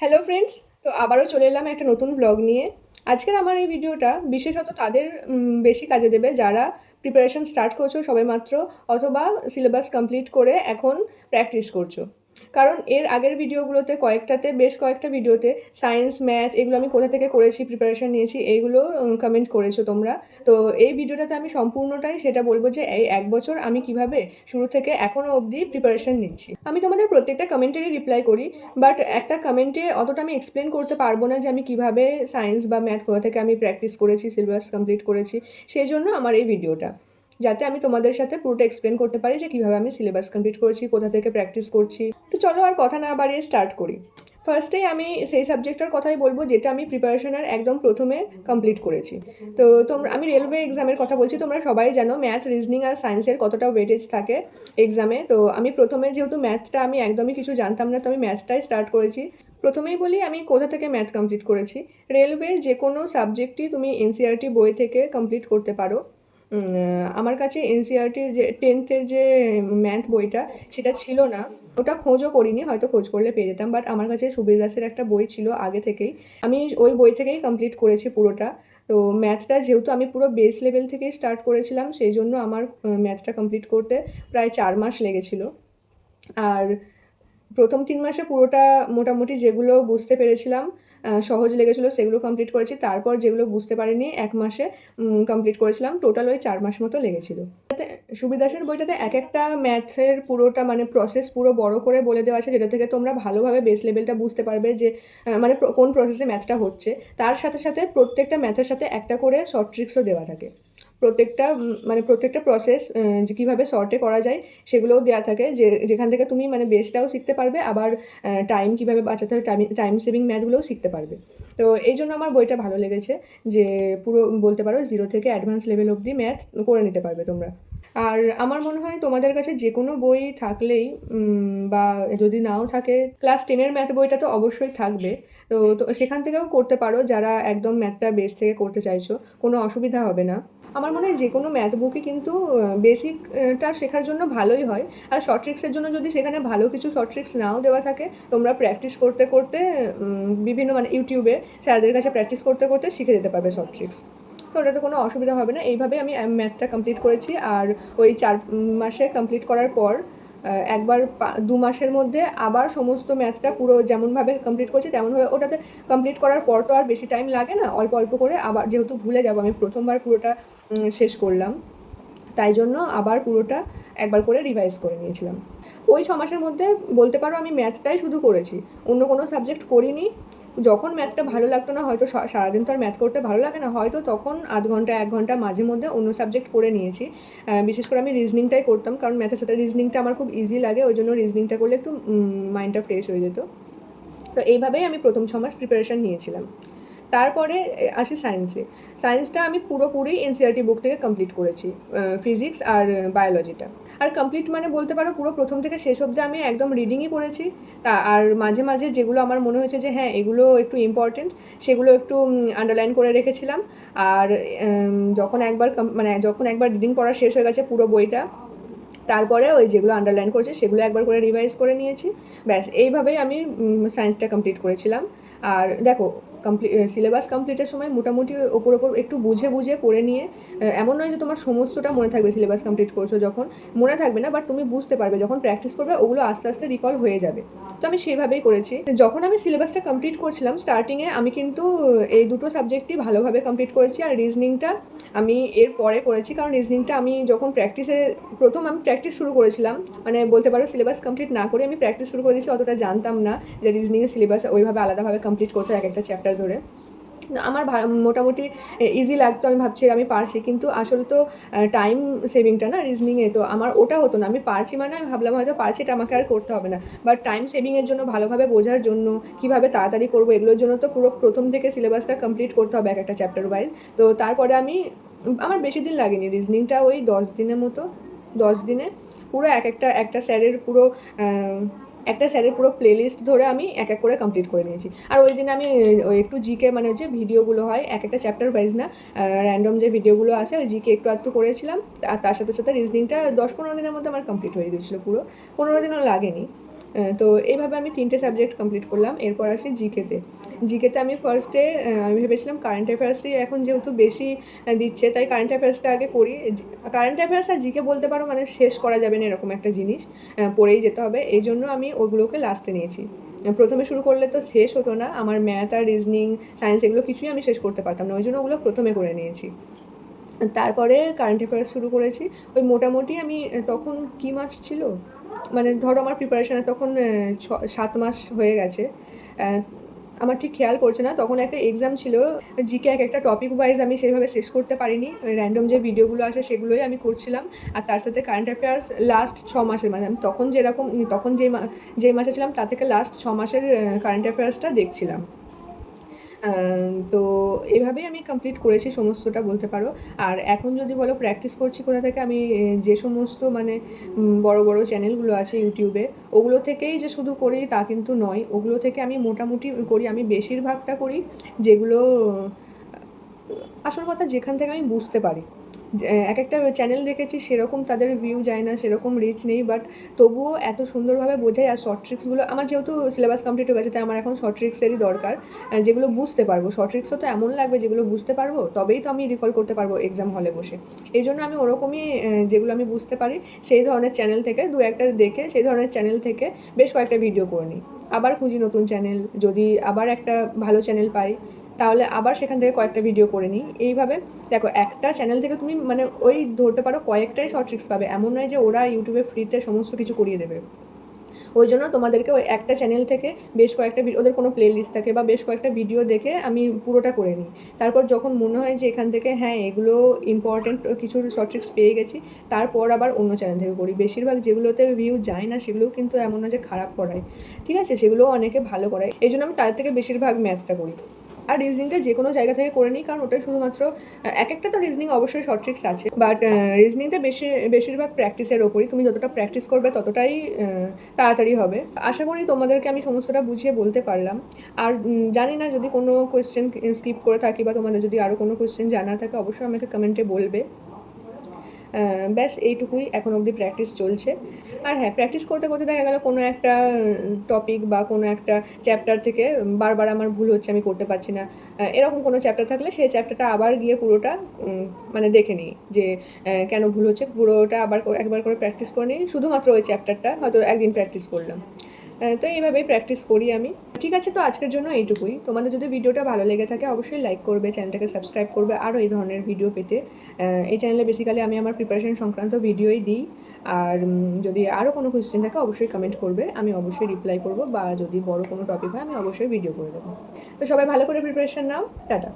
Hello friends, তো আবারও চলে এলাম একটা নতুন ব্লগ নিয়ে। আজকের আমার এই ভিডিওটা বিশেষত তাদের বেশি কাজে দেবে যারা প্রিপারেশন স্টার্ট করছো সবেমাত্র, অথবা সিলেবাস কমপ্লিট করে এখন প্র্যাকটিস করছো। কারণ এর আগের ভিডিওগুলোতে বেশ কয়েকটা ভিডিওতে সায়েন্স, ম্যাথ এগুলো আমি কোথা থেকে করেছি, প্রিপারেশন নিয়েছি, এইগুলো কমেন্ট করেছো তোমরা। তো এই ভিডিওটাতে আমি সম্পূর্ণটাই সেটা বলবো যে এই এক বছর আমি কিভাবে শুরু থেকে এখনও অবধি প্রিপারেশন নিচ্ছি। আমি তোমাদের প্রত্যেকটা কমেন্টেরই রিপ্লাই করি, বাট একটা কমেন্টে অতটা আমি এক্সপ্লেন করতে পারবো না যে আমি কিভাবে সায়েন্স বা ম্যাথ কোথা থেকে আমি প্র্যাকটিস করেছি, সিলেবাস কমপ্লিট করেছি। সেই জন্য আমার এই ভিডিওটা, যাতে আমি তোমাদের সাথে পুরোটা এক্সপ্লেন করতে পারি যে কীভাবে আমি সিলেবাস কমপ্লিট করেছি, কোথা থেকে প্র্যাকটিস করছি। তো চলো আর কথা না বাড়িয়ে স্টার্ট করি। ফার্স্টেই আমি সেই সাবজেক্টটার কথাই বলবো যেটা আমি প্রিপারেশনের একদম প্রথমে কমপ্লিট করেছি। তো আমি রেলওয়ে এক্সামের কথা বলছি। তোমরা সবাই জানো ম্যাথ, রিজনিং আর সায়েন্সের কতটা ওয়েটেজ থাকে এক্সামে। তো আমি প্রথমে যেহেতু ম্যাথটা আমি একদমই কিছু জানতাম না, তো আমি ম্যাথটাই স্টার্ট করেছি। প্রথমেই বলি আমি কোথা থেকে ম্যাথ কমপ্লিট করেছি। রেলওয়ের যে কোনো সাবজেক্টই তুমি এনসিইআরটি বই থেকে কমপ্লিট করতে পারো। আমার কাছে এনসিইআরটির যে 10th যে ম্যাথ বইটা, সেটা ছিল না। ওটা খোঁজও করিনি, হয়তো খোঁজ করলে পেয়ে যেতাম, বাট আমার কাছে সুবীর দাসের একটা বই ছিল আগে থেকেই। আমি ওই বই থেকেই কমপ্লিট করেছি পুরোটা। তো ম্যাথটা যেহেতু আমি পুরো বেস লেভেল থেকেই স্টার্ট করেছিলাম, সেই জন্য আমার ম্যাথটা কমপ্লিট করতে প্রায় 4 মাস লেগেছিল। আর প্রথম 3 মাসে পুরোটা মোটামুটি যেগুলো বুঝতে পেরেছিলাম, সহজ লেগেছিলো, সেগুলো কমপ্লিট করেছি। তারপর যেগুলো বুঝতে পারিনি 1 মাসে কমপ্লিট করেছিলাম। টোটাল ওই 4 মাস মতো লেগেছিলো। সুবীর দাসের বইটাতে এক একটা ম্যাথের পুরোটা মানে প্রসেস পুরো বড় করে বলে দেওয়া আছে, যেটা থেকে তোমরা ভালোভাবে বেস লেভেলটা বুঝতে পারবে যে মানে কোন প্রসেসে ম্যাথটা হচ্ছে। তার সাথে সাথে প্রত্যেকটা ম্যাথের সাথে একটা করে শর্ট ট্রিক্সও দেওয়া থাকে। প্রত্যেকটা প্রসেস যে কীভাবে শর্টে করা যায় সেগুলোও দেওয়া থাকে, যেখান থেকে তুমি মানে বেসটাও শিখতে পারবে, আবার টাইম কীভাবে বাঁচাতে হয়, টাইম সেভিং ম্যাথগুলোও শিখতে পারবে। তো এই জন্য আমার বইটা ভালো লেগেছে, যে পুরো বলতে পারো 0 থেকে অ্যাডভান্স লেভেল অবধি ম্যাথ করে নিতে পারবে তোমরা। আর আমার মনে হয় তোমাদের কাছে যে কোনো বই থাকলেই, বা যদি নাও থাকে, ক্লাস 10-এর ম্যাথ বইটা তো অবশ্যই থাকবে। তো সেখান থেকেও করতে পারো, যারা একদম ম্যাথটা বেস থেকে করতে চাইছো, কোনো অসুবিধা হবে না। আমার মনে হয় যে কোনো ম্যাথ বুকই কিন্তু বেসিকটা শেখার জন্য ভালোই হয়। আর শর্ট ট্রিক্সের জন্য যদি সেখানে ভালো কিছু শর্ট ট্রিক্স নাও দেওয়া থাকে, তোমরা প্র্যাকটিস করতে করতে বিভিন্ন মানে ইউটিউবে স্যারদের কাছে প্র্যাকটিস করতে করতে শিখে যেতে পারবে শর্ট ট্রিক্স। তো ওটাতে কোনো অসুবিধা হবে না। এইভাবেই আমি ম্যাথটা কমপ্লিট করেছি। আর ওই 4 মাসে কমপ্লিট করার পর একবার 2 মাসের মধ্যে আবার সমস্ত ম্যাথটা পুরো যেমনভাবে কমপ্লিট করছি তেমনভাবে, ওটাতে কমপ্লিট করার পর তো আর বেশি টাইম লাগে না, অল্প অল্প করে আবার, যেহেতু ভুলে যাবো আমি প্রথমবার পুরোটা শেষ করলাম, তাই জন্য আবার পুরোটা একবার করে রিভাইজ করে নিয়েছিলাম। ওই 6 মাসের মধ্যে বলতে পারো আমি ম্যাথটাই শুধু করেছি, অন্য কোনো সাবজেক্ট করিনি। যখন ম্যাথটা ভালো লাগতো না, হয়তো সারাদিন তো আর ম্যাথ করতে ভালো লাগে না, হয়তো তখন আধ ঘন্টা 1 ঘন্টা মাঝে মধ্যে অন্য সাবজেক্ট করে নিয়েছি। বিশেষ করে আমি রিজনিংটাই করতাম, কারণ ম্যাথের সাথে রিজনিংটা আমার খুব ইজি লাগে, ওই জন্য রিজনিংটা করলে একটু মাইন্ডটা ফ্রেশ হয়ে যেত। তো এইভাবেই আমি প্রথম 6 মাস প্রিপারেশান নিয়েছিলাম। তারপরে আসি সায়েন্সে। সায়েন্সটা আমি পুরোপুরি এনসিইআরটি বুক থেকে কমপ্লিট করেছি, ফিজিক্স আর বায়োলজিটা। আর কমপ্লিট মানে বলতে পারো পুরো প্রথম থেকে শেষ অবধি আমি একদম রিডিংই পড়েছি। আর মাঝে মাঝে যেগুলো আমার মনে হয়েছে যে হ্যাঁ এগুলো একটু ইম্পর্টেন্ট, সেগুলো একটু আন্ডারলাইন করে রেখেছিলাম। আর যখন একবার রিডিং পড়া শেষ হয়ে গেছে পুরো বইটা, তারপরে ওই যেগুলো আন্ডারলাইন করেছে সেগুলো একবার করে রিভাইজ করে নিয়েছি। ব্যাস এইভাবেই আমি সায়েন্সটা কমপ্লিট করেছিলাম। আর দেখো, সিলেবাস কমপ্লিটের সময় মোটামুটি ওপর একটু বুঝে বুঝে পড়ে নিয়ে, এমন নয় যে তোমার সমস্তটা মনে থাকবে, সিলেবাস কমপ্লিট করছো যখন মনে থাকবে না, বাট তুমি বুঝতে পারবে যখন প্র্যাকটিস করবে, ওগুলো আস্তে আস্তে রিকল হয়ে যাবে। তো আমি সেভাবেই করেছি। যখন আমি সিলেবাসটা কমপ্লিট করছিলাম স্টার্টিংয়ে, আমি কিন্তু এই দুটো সাবজেক্টই ভালোভাবে কমপ্লিট করেছি। আর রিজনিংটা আমি এর পরে করেছি, কারণ রিজনিংটা আমি যখন প্রথম আমি প্র্যাকটিস শুরু করেছিলাম, মানে বলতে পারো সিলেবাস কমপ্লিট না করে আমি প্র্যাকটিস শুরু করে দিয়েছি। অতটা জানতাম না যে রিজনিংয়ের সিলেবাস ওইভাবে আলাদাভাবে কমপ্লিট করতে এক একটা চ্যাপ্টার ধরে। আমার মোটামুটি ইজি লাগতো, আমি ভাবছি আমি পারছি, কিন্তু আসলে তো টাইম সেভিংটা না রিজনিংয়ে, তো আমার ওটা হতো না। আমি পারছি মানে আমি ভাবলাম হয়তো পারছি, এটা আমাকে আর করতে হবে না। বাট টাইম সেভিংয়ের জন্য, ভালোভাবে বোঝার জন্য, কীভাবে তাড়াতাড়ি করবো, এগুলোর জন্য তো পুরো প্রথম থেকে সিলেবাসটা কমপ্লিট করতে হবে এক একটা চ্যাপ্টার ওয়াইজ। তো তারপরে আমার বেশি দিন লাগেনি, রিজনিংটা ওই 10 দিনে পুরো একটা স্যারের পুরো প্লেলিস্ট ধরে আমি এক এক করে কমপ্লিট করে নিয়েছি। আর ওই দিন আমি ওই একটু জিকে মানে যে ভিডিওগুলো হয় এক একটা চ্যাপ্টার ওয়াইজ না, র্যান্ডম যে ভিডিওগুলো আছে ওই জিকে একটু করেছিলাম। আর তার সাথে সাথে রিজনিংটা 10-15 দিনের মধ্যে আমার কমপ্লিট হয়ে গেছিলো পুরো, 15 দিনও লাগেনি। তো এইভাবে আমি 3টে সাবজেক্ট কমপ্লিট করলাম। এরপর আসি জিকেতে। জিকেতে আমি ফার্স্টে আমি ভেবেছিলাম কারেন্ট অ্যাফেয়ার্সই এখন যেহেতু বেশি দিচ্ছে, তাই কারেন্ট অ্যাফেয়ার্সটা আগে করি। কারেন্ট অ্যাফেয়ার্স আর জিকে বলতে পারো মানে শেষ করা যাবে না এরকম একটা জিনিস, পড়েই যেতে হবে। এই জন্য আমি ওগুলোকে লাস্টে নিয়েছি। প্রথমে শুরু করলে তো শেষ হতো না, আমার ম্যাথ আর রিজনিং, সায়েন্স এগুলো কিছুই আমি শেষ করতে পারতাম না, ওই জন্য ওগুলো প্রথমে করে নিয়েছি। তারপরে কারেন্ট অ্যাফেয়ার্স শুরু করেছি। ওই মোটামুটি আমি তখন কী মাস ছিল, মানে ধরো আমার প্রিপারেশানে তখন 7 মাস হয়ে গেছে। আমার ঠিক খেয়াল পড়ছে না, তখন একটা এক্সাম ছিল। জিকে একটা টপিক ওয়াইজ আমি সেভাবে শেষ করতে পারিনি, র্যান্ডম যে ভিডিওগুলো আসে সেগুলোই আমি করছিলাম। আর তার সাথে কারেন্ট অ্যাফেয়ার্স লাস্ট 6 মাসের, মানে আমি তখন যেরকম তখন যেই মাসে ছিলাম তার থেকে লাস্ট 6 মাসের কারেন্ট অ্যাফেয়ার্সটা দেখছিলাম। তো এভাবেই আমি কমপ্লিট করেছি সমস্তটা বলতে পারো। আর এখন যদি বলো প্র্যাকটিস করছি কোথা থেকে, আমি যে সমস্ত মানে বড় বড় চ্যানেলগুলো আছে ইউটিউবে, ওগুলো থেকেই যে শুধু করি তা কিন্তু নয়, ওগুলো থেকে আমি মোটামুটি করি। আমি বেশিরভাগটা করি যেগুলো, আসল কথা যেখান থেকে আমি বুঝতে পারি। এক একটা চ্যানেল দেখেছি সেরকম তাদের ভিউ যায় না, সেরকম রিচ নেই, বাট তবুও এত সুন্দরভাবে বোঝায়। আর শর্ট ট্রিক্সগুলো আমার যেহেতু সিলেবাস কমপ্লিট হয়ে গেছে, তাই আমার এখন শর্ট ট্রিক্সেরই দরকার, যেগুলো বুঝতে পারবো। শর্ট ট্রিক্সও তো এমন লাগবে যেগুলো বুঝতে পারবো, তবেই তো আমি রিকল করতে পারবো এক্সাম হলে বসে। এই জন্য আমি ওরকমই যেগুলো আমি বুঝতে পারি সেই ধরনের চ্যানেল থেকে দু একটা দেখে, সেই ধরনের চ্যানেল থেকে বেশ কয়েকটা ভিডিও করে নিই। আবার খুঁজি নতুন চ্যানেল, যদি আবার একটা ভালো চ্যানেল পাই তাহলে আবার সেখান থেকে কয়েকটা ভিডিও করে নিই। এইভাবে দেখো, একটা চ্যানেল থেকে তুমি মানে ওই ধরতে পারো কয়েকটাই শর্ট ট্রিক্স পাবে, এমন নয় যে ওরা ইউটিউবে ফ্রিতে সমস্ত কিছু করিয়ে দেবে। ওই জন্য তোমাদেরকে ওই একটা চ্যানেল থেকে বেশ কয়েকটা ওদের কোনো প্লে লিস্ট থাকে বা বেশ কয়েকটা ভিডিও দেখে আমি পুরোটা করে নিই। তারপর যখন মনে হয় যে এখান থেকে হ্যাঁ এগুলো ইম্পর্টেন্ট কিছু শর্ট ট্রিক্স পেয়ে গেছি, তারপর আবার অন্য চ্যানেল থেকে করি। বেশিরভাগ যেগুলোতে ভিউ যায় না সেগুলোও কিন্তু এমন না যে খারাপ করায়, ঠিক আছে, সেগুলোও অনেকে ভালো করায়। এই জন্য আমি তার থেকে বেশিরভাগ ম্যাথটা করি। আর রিজনিংটা যে কোনো জায়গা থেকে করে নিই, কারণ ওটাই শুধুমাত্র এক একটা তো রিজনিং অবশ্যই শর্ট ট্রিক্স আছে, বাট রিজনিংটা বেশিরভাগ প্র্যাকটিসের ওপরই। তুমি যতটা প্র্যাকটিস করবে ততটাই তাড়াতাড়ি হবে। আশা করি তোমাদেরকে আমি সমস্তটা বুঝিয়ে বলতে পারলাম। আর জানি না যদি কোনো কোয়েশ্চেন স্কিপ করে থাকি বা তোমাদের যদি আরও কোনো কোয়েশ্চেন জানার থাকে অবশ্যই আমাকে কমেন্টে বলবে। ব্যাস এইটুকুই, এখন অবধি প্র্যাকটিস চলছে। আর হ্যাঁ, প্র্যাকটিস করতে করতে দেখা গেল কোনো একটা টপিক বা কোনো একটা চ্যাপ্টার থেকে বারবার আমার ভুল হচ্ছে, আমি করতে পারছি না, এরকম কোনো চ্যাপ্টার থাকলে সেই চ্যাপ্টারটা আবার গিয়ে পুরোটা মানে দেখে নিই যে কেন ভুল হচ্ছে, পুরোটা আবার একবার করে প্র্যাকটিস করে নিই। শুধুমাত্র ওই চ্যাপ্টারটা হয়তো একদিন প্র্যাকটিস করলাম। তো এইভাবেই প্র্যাকটিস করি আমি। ঠিক আছে, তো আজকের জন্য এইটুকুই। তোমাদের যদি ভিডিওটা ভালো লেগে থাকে অবশ্যই লাইক করবে, চ্যানেলটাকে সাবস্ক্রাইব করবে আরও এই ধরনের ভিডিও পেতে। এই চ্যানেলে বেসিক্যালি আমি আমার প্রিপারেশন সংক্রান্ত ভিডিওই দিই। আর যদি আরও কোনো কোয়েশ্চেন থাকে অবশ্যই কমেন্ট করবে, আমি অবশ্যই রিপ্লাই করব, বা যদি বড় কোনো টপিক হয় আমি অবশ্যই ভিডিও করে দেবো। তো সবাই ভালো করে প্রিপারেশন নাও। টাটা।